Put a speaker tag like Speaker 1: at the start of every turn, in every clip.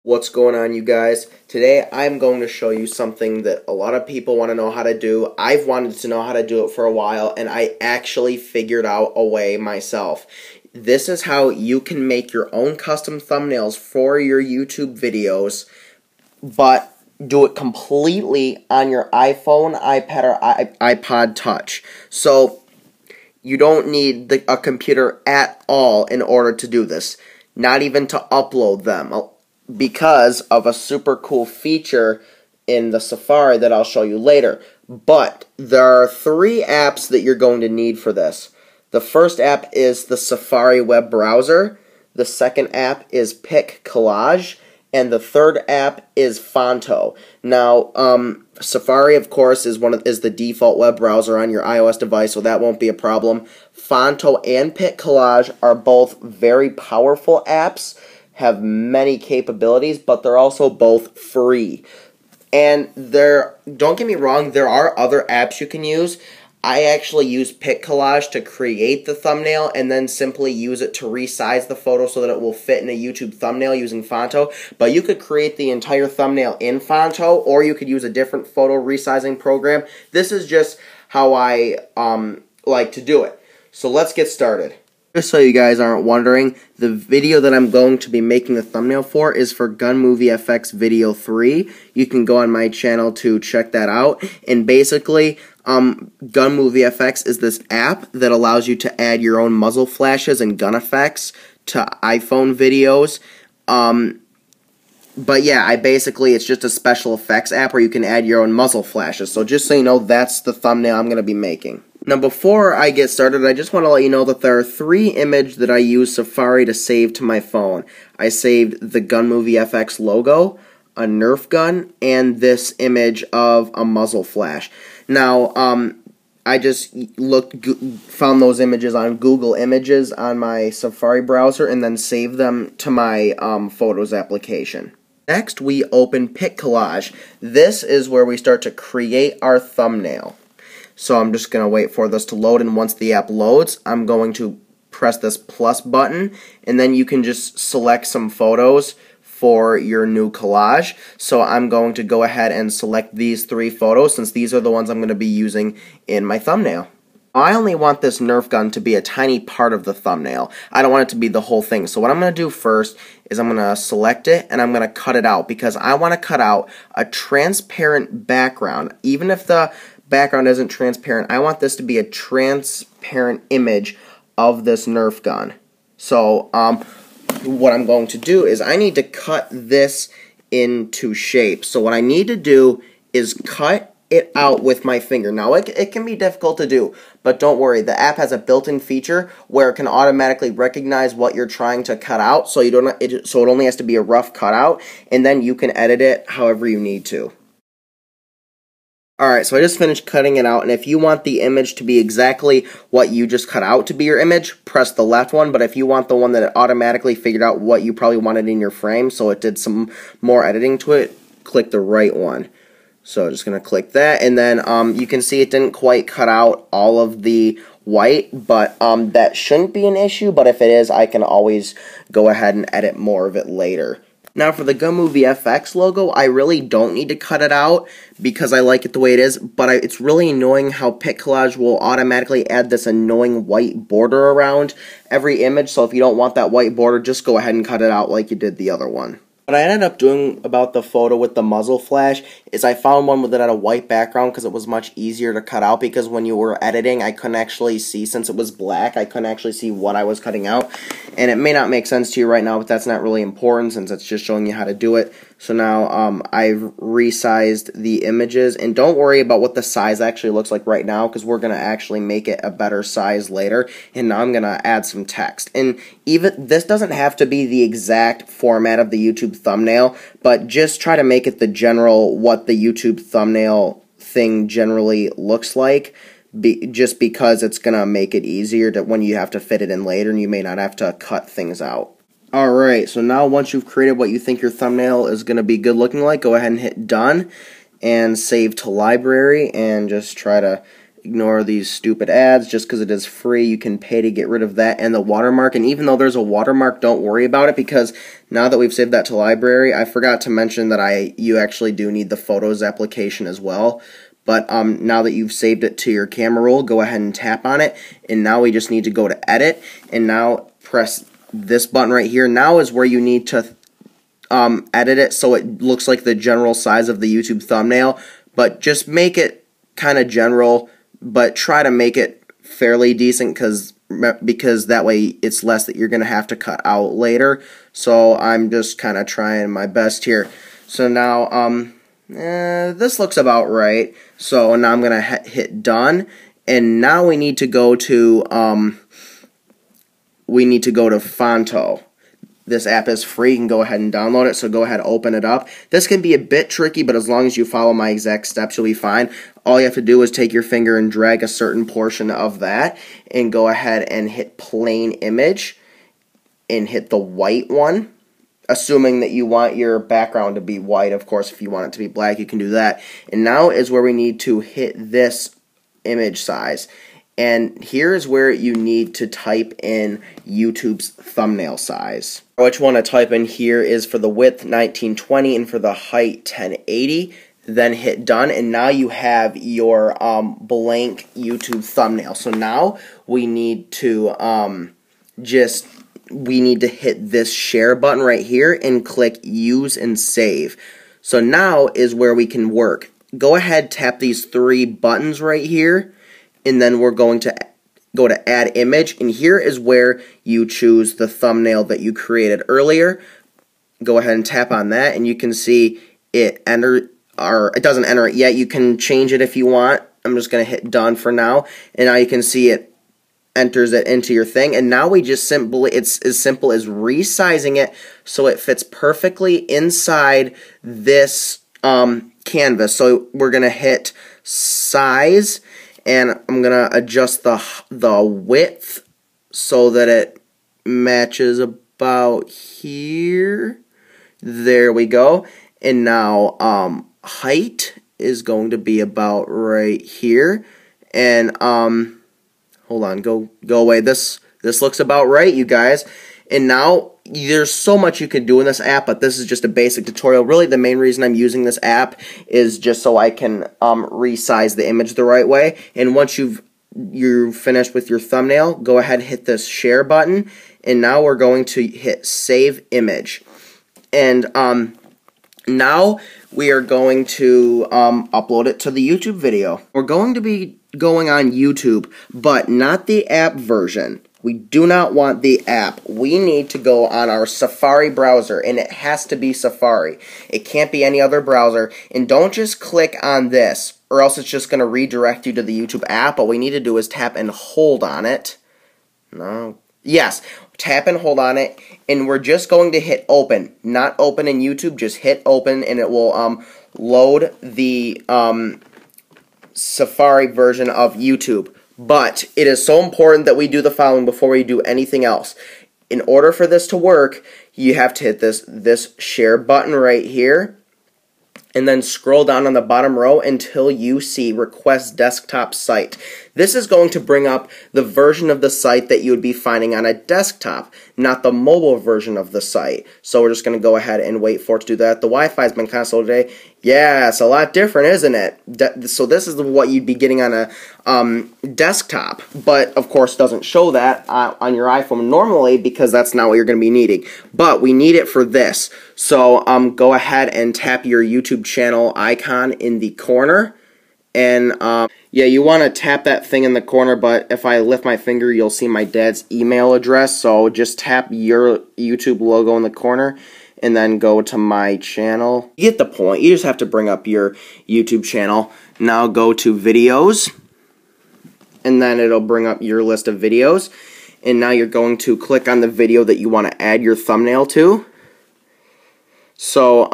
Speaker 1: What's going on, you guys? Today I'm going to show you something that a lot of people want to know how to do. I've wanted to know how to do it for a while, and I actually figured out a way myself. This is how you can make your own custom thumbnails for your YouTube videos, but do it completely on your iPhone, iPad, or iPod Touch. So you don't need a computer at all in order to do this, not even to upload them, because of a super cool feature in the Safari that I'll show you later. But there are 3 apps that you're going to need for this. The first app is the Safari web browser, the second app is collage, and the third app is Fonto. Now, Safari, of course, is the default web browser on your iOS device, so that won't be a problem. Fonto and collage are both very powerful apps, have many capabilities, but they're also both free. And don't get me wrong, there are other apps you can use. I actually use collage to create the thumbnail and then simply use it to resize the photo so that it will fit in a YouTube thumbnail using Fonto. But you could create the entire thumbnail in Fonto, or you could use a different photo resizing program. This is just how I like to do it. So let's get started. Just so you guys aren't wondering, the video that I'm going to be making the thumbnail for is for Gun Movie FX Video 3. You can go on my channel to check that out. And basically, Gun Movie FX is this app that allows you to add your own muzzle flashes and gun effects to iPhone videos. But yeah, it's just a special effects app where you can add your own muzzle flashes. So just so you know, that's the thumbnail I'm going to be making. Now, before I get started, I just want to let you know that there are 3 images that I use Safari to save to my phone. I saved the Gun Movie FX logo, a Nerf gun, and this image of a muzzle flash. Now, I just found those images on Google Images on my Safari browser and then saved them to my Photos application. Next, we open collage. This is where we start to create our thumbnail. So I'm just going to wait for this to load, and once the app loads, I'm going to press this plus button, and then you can just select some photos for your new collage. So I'm going to go ahead and select these 3 photos, since these are the ones I'm going to be using in my thumbnail. I only want this Nerf gun to be a tiny part of the thumbnail. I don't want it to be the whole thing. So what I'm going to do first is I'm going to select it and I'm going to cut it out, because I want to cut out a transparent background. Even if the background isn't transparent, I want this to be a transparent image of this Nerf gun. So what I'm going to do is I need to cut this into shape. So what I need to do is cut it out with my finger. Now, it can be difficult to do, but don't worry. The app has a built-in feature where it can automatically recognize what you're trying to cut out, so it only has to be a rough cutout, and then you can edit it however you need to. Alright, so I just finished cutting it out, and if you want the image to be exactly what you just cut out to be your image, press the left one, but if you want the one that it automatically figured out what you probably wanted in your frame, so it did some more editing to it, click the right one. So I'm just going to click that, and then you can see it didn't quite cut out all of the white, but that shouldn't be an issue, but if it is, I can always go ahead and edit more of it later. Now, for the Gun Movie FX logo, I really don't need to cut it out because I like it the way it is, but it's really annoying how collage will automatically add this annoying white border around every image, so if you don't want that white border, just go ahead and cut it out like you did the other one. What I ended up doing about the photo with the muzzle flash is I found one that had a white background because it was much easier to cut out, because when you were editing, I couldn't actually see, since it was black, I couldn't actually see what I was cutting out. And it may not make sense to you right now, but that's not really important since it's just showing you how to do it. So now I've resized the images, and don't worry about what the size actually looks like right now, because we're going to actually make it a better size later. And now I'm going to add some text. And even this doesn't have to be the exact format of the YouTube thumbnail, but just try to make it the general, what the YouTube thumbnail thing generally looks like, just because it's going to make it easier to when you have to fit it in later, and you may not have to cut things out. Alright, so now once you've created what you think your thumbnail is going to be good looking like, go ahead and hit done and save to library, and just try to Ignore these stupid ads. Just because it is free, you can pay to get rid of that and the watermark. And even though there's a watermark, don't worry about it, because now that we've saved that to library, I forgot to mention that you actually do need the Photos application as well. But now that you've saved it to your camera roll, go ahead and tap on it. And now we just need to go to Edit. And now press this button right here. Now is where you need to edit it so it looks like the general size of the YouTube thumbnail. But just make it kind of general, but try to make it fairly decent, because that way it's less that you're going to have to cut out later. So I'm just kind of trying my best here. So now this looks about right. So now I'm going to hit done, and now we need to go to Fonto. This app is free. You can go ahead and download it, so go ahead and open it up. This can be a bit tricky, but as long as you follow my exact steps, you'll be fine. All you have to do is take your finger and drag a certain portion of that, and go ahead and hit plain image, and hit the white one, assuming that you want your background to be white. Of course, if you want it to be black, you can do that. And now is where we need to hit this image size. And here is where you need to type in YouTube's thumbnail size. What you want to type in here is for the width 1920 and for the height 1080. Then hit done, and now you have your blank YouTube thumbnail. So now we need to hit this share button right here and click use and save. So now is where we can work. Go ahead, tap these three buttons right here, and then we're going to go to add image, and here is where you choose the thumbnail that you created earlier. Go ahead and tap on that, and you can see it it doesn't enter it yet. You can change it if you want. I'm just going to hit done for now, and now you can see it enters it into your thing. And now we just it's as simple as resizing it so it fits perfectly inside this canvas. So we're going to hit size, and I'm going to adjust the width so that it matches about here. There we go. And now height is going to be about right here. And hold on, go away. This looks about right, you guys. And now there's so much you can do in this app, but this is just a basic tutorial. Really, the main reason I'm using this app is just so I can resize the image the right way. And once you're finished with your thumbnail, go ahead and hit this share button. And now we're going to hit save image. And now we are going to upload it to the YouTube video. We're going to be going on YouTube, but not the app version. We do not want the app. We need to go on our Safari browser, and it has to be Safari. It can't be any other browser. And don't just click on this, or else it's just going to redirect you to the YouTube app. What we need to do is tap and hold on it. No. Yes. Tap and hold on it, and we're just going to hit open. Not open in YouTube, just hit open, and it will load the Safari version of YouTube. But it is so important that we do the following before we do anything else. In order for this to work, you have to hit this share button right here, and then scroll down on the bottom row until you see Request Desktop Site. This is going to bring up the version of the site that you would be finding on a desktop, not the mobile version of the site. So we're just going to go ahead and wait for it to do that. The Wi-Fi's been kind of slow today. Yeah, it's a lot different, isn't it? So this is what you'd be getting on a desktop, but of course doesn't show that on your iPhone normally, because that's not what you're going to be needing. But we need it for this. So go ahead and tap your YouTube channel icon in the corner, and yeah, you want to tap that thing in the corner, but if I lift my finger, you'll see my dad's email address. So just tap your YouTube logo in the corner, and then go to my channel. You get the point. You just have to bring up your YouTube channel. Now go to videos, and then it'll bring up your list of videos. And now you're going to click on the video that you want to add your thumbnail to. So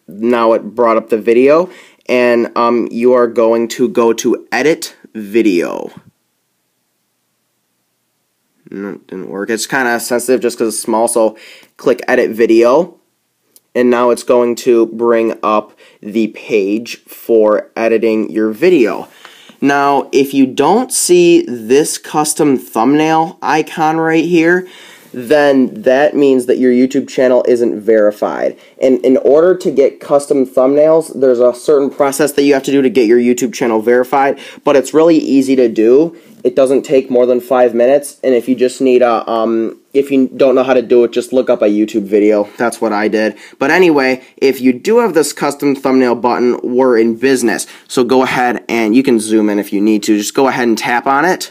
Speaker 1: now it brought up the video, and you are going to go to edit video. No, it didn't work. It's kind of sensitive just because it's small, so click edit video, and now it's going to bring up the page for editing your video. Now, if you don't see this custom thumbnail icon right here, then that means that your YouTube channel isn't verified. And in order to get custom thumbnails, there's a certain process that you have to do to get your YouTube channel verified, but it's really easy to do. It doesn't take more than 5 minutes, and if you just need a, if you don't know how to do it, just look up a YouTube video. That's what I did. But anyway, if you do have this custom thumbnail button, we're in business. So go ahead, and you can zoom in if you need to. Just go ahead and tap on it.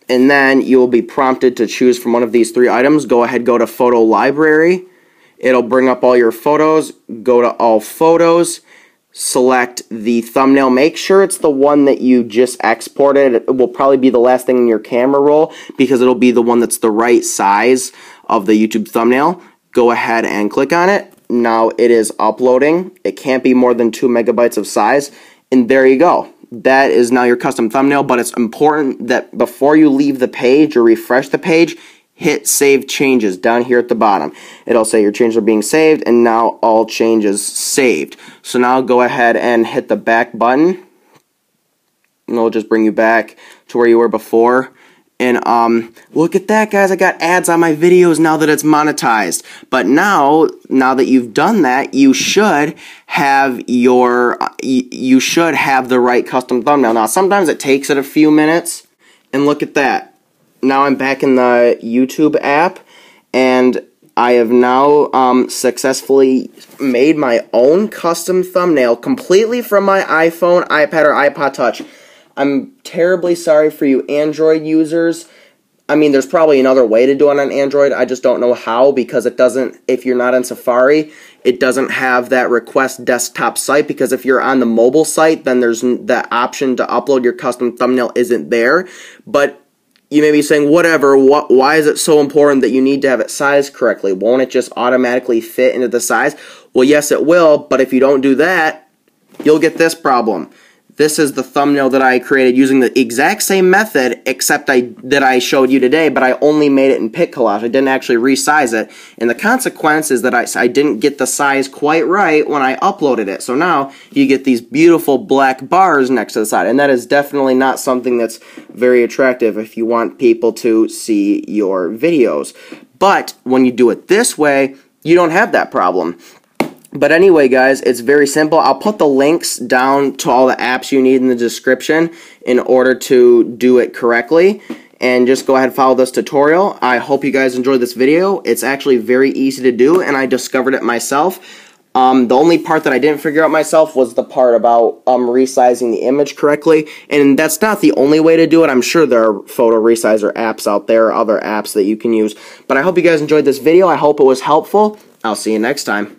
Speaker 1: And then you will be prompted to choose from one of these 3 items. Go ahead, go to Photo Library. It'll bring up all your photos. Go to All Photos. Select the thumbnail. Make sure it's the one that you just exported. It will probably be the last thing in your camera roll because it'll be the one that's the right size of the YouTube thumbnail. Go ahead and click on it. Now it is uploading. It can't be more than 2 megabytes of size. And there you go. That is now your custom thumbnail, but it's important that before you leave the page or refresh the page, hit Save Changes down here at the bottom. It'll say your changes are being saved, and now all changes saved. So now go ahead and hit the back button, and it'll just bring you back to where you were before. And look at that, guys. I got ads on my videos now that it's monetized. But now that you've done that, you should have the right custom thumbnail. Now, sometimes it takes it a few minutes, and look at that. Now I'm back in the YouTube app, and I have now successfully made my own custom thumbnail completely from my iPhone, iPad, or iPod Touch. I'm terribly sorry for you Android users. I mean, there's probably another way to do it on Android. I just don't know how, because it doesn't, if you're not on Safari, it doesn't have that request desktop site, because if you're on the mobile site, then there's that option to upload your custom thumbnail isn't there. But you may be saying, whatever, why is it so important that you need to have it sized correctly? Won't it just automatically fit into the size? Well, yes, it will, but if you don't do that, you'll get this problem. This is the thumbnail that I created using the exact same method, except that I showed you today, but I only made it in pic collage. I didn't actually resize it, and the consequence is that I didn't get the size quite right when I uploaded it. So now you get these beautiful black bars next to the side, and that is definitely not something that's very attractive if you want people to see your videos. But when you do it this way, you don't have that problem. But anyway, guys, it's very simple. I'll put the links down to all the apps you need in the description in order to do it correctly. And just go ahead and follow this tutorial. I hope you guys enjoyed this video. It's actually very easy to do, and I discovered it myself. The only part that I didn't figure out myself was the part about resizing the image correctly. And that's not the only way to do it. I'm sure there are photo resizer apps out there, other apps that you can use. But I hope you guys enjoyed this video. I hope it was helpful. I'll see you next time.